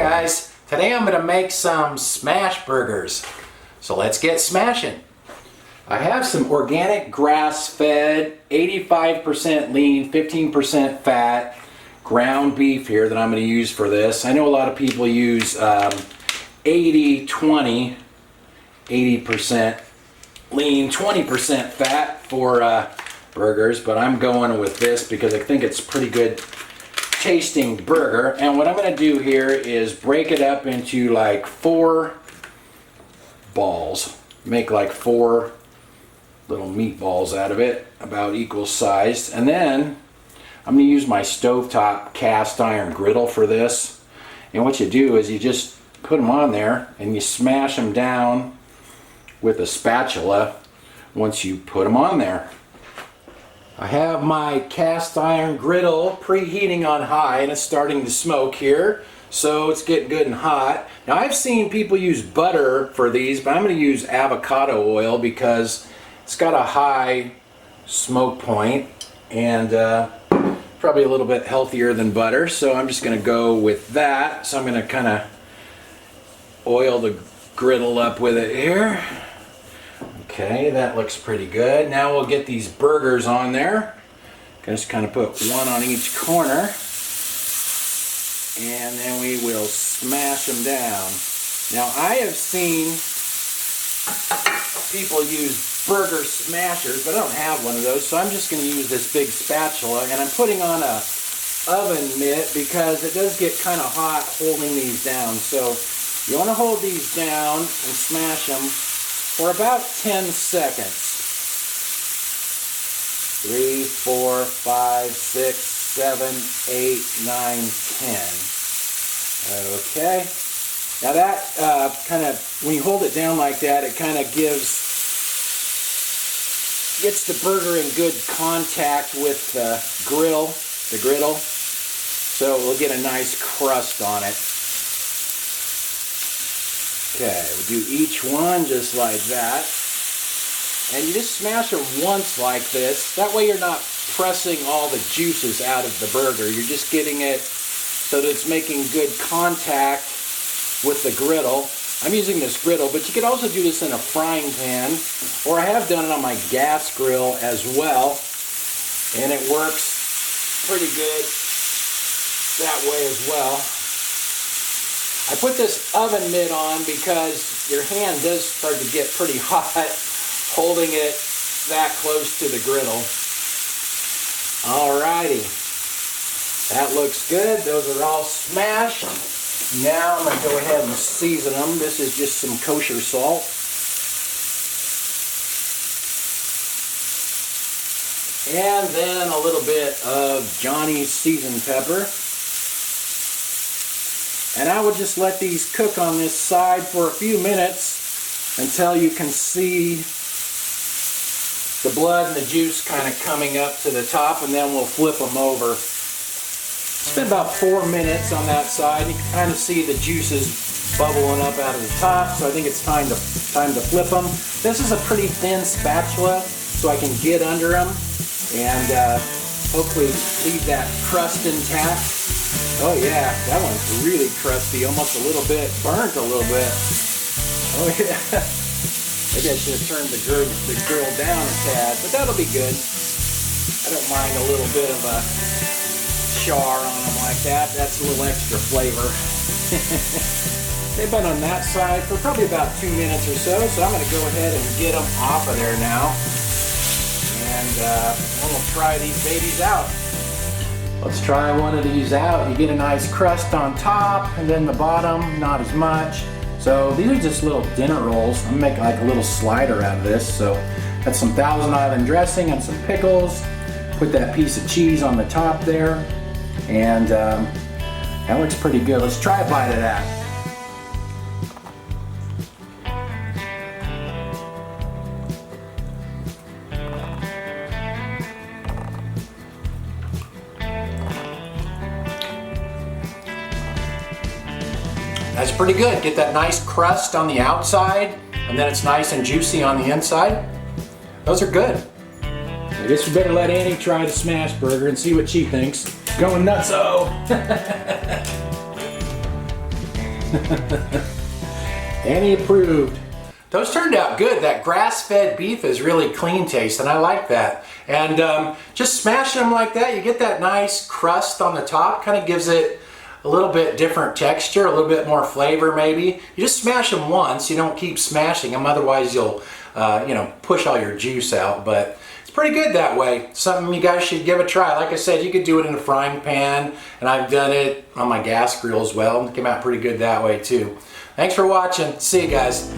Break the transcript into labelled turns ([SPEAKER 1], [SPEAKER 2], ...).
[SPEAKER 1] guys, today I'm going to make some Smashburgers. So let's get smashing. I have some organic grass-fed, 85% lean, 15% fat ground beef here that I'm going to use for this. I know a lot of people use 80-20, 80% lean, 20% fat for burgers, but I'm going with this because I think it's pretty good tasting burger. And what I'm going to do here is break it up into like 4 balls. Make like 4 little meatballs out of it, about equal sized. And then I'm going to use my stovetop cast iron griddle for this. And what you do is you just put them on there and you smash them down with a spatula once you put them on there. I have my cast iron griddle preheating on high and it's starting to smoke here, so it's getting good and hot. Now I've seen people use butter for these, but I'm going to use avocado oil because it's got a high smoke point and probably a little bit healthier than butter, so I'm just going to go with that. So I'm going to kind of oil the griddle up with it here. Okay, that looks pretty good. Now we'll get these burgers on there. Just kind of put one on each corner. And then we will smash them down. Now I have seen people use burger smashers, but I don't have one of those, so I'm just going to use this big spatula. And I'm putting on a oven mitt because it does get kind of hot holding these down. So you want to hold these down and smash them for about 10 seconds. 3, 4, 5, 6, 7, 8, 9, 10. Okay. Now that kind of, when you hold it down like that, it kind of gets the burger in good contact with the griddle. So we'll get a nice crust on it. Okay, we'll do each one just like that. And you just smash them once like this. That way you're not pressing all the juices out of the burger. You're just getting it so that it's making good contact with the griddle. I'm using this griddle, but you could also do this in a frying pan, or I have done it on my gas grill as well. And it works pretty good that way as well. I put this oven mitt on because your hand does start to get pretty hot holding it that close to the griddle. Alrighty, that looks good. Those are all smashed. Now I'm going to go ahead and season them. This is just some kosher salt. And then a little bit of Johnny's seasoned pepper. And I would just let these cook on this side for a few minutes until you can see the blood and the juice kind of coming up to the top, and then we'll flip them over. It's been about 4 minutes on that side. You can kind of see the juices bubbling up out of the top, so I think it's time to flip them. This is a pretty thin spatula, so I can get under them and hopefully leave that crust intact. Oh yeah, that one's really crusty, almost a little bit burnt a little bit. Oh yeah. Maybe I should have turned the grill down a tad, but that'll be good. I don't mind a little bit of a char on them like that. That's a little extra flavor. They've been on that side for probably about 2 minutes or so, so I'm going to go ahead and get them off of there now. And we'll try these babies out. Let's try one of these out. You get a nice crust on top, and then the bottom, not as much. So these are just little dinner rolls. I'm making like a little slider out of this. So that's some Thousand Island dressing and some pickles. Put that piece of cheese on the top there. And that looks pretty good. Let's try a bite of that. That's pretty good. Get that nice crust on the outside, and then it's nice and juicy on the inside. Those are good. I guess we better let Annie try the Smashburger and see what she thinks. Going nuts-o! Danny approved. Those turned out good. That grass-fed beef is really clean taste, and I like that. And just smashing them like that, you get that nice crust on the top. Kind of gives it a little bit different texture, a little bit more flavor maybe. You just smash them once. You don't keep smashing them, otherwise you'll push all your juice out. But it's pretty good that way. Something you guys should give a try. Like I said, you could do it in a frying pan, and I've done it on my gas grill as well. It came out pretty good that way too. Thanks for watching. See you guys.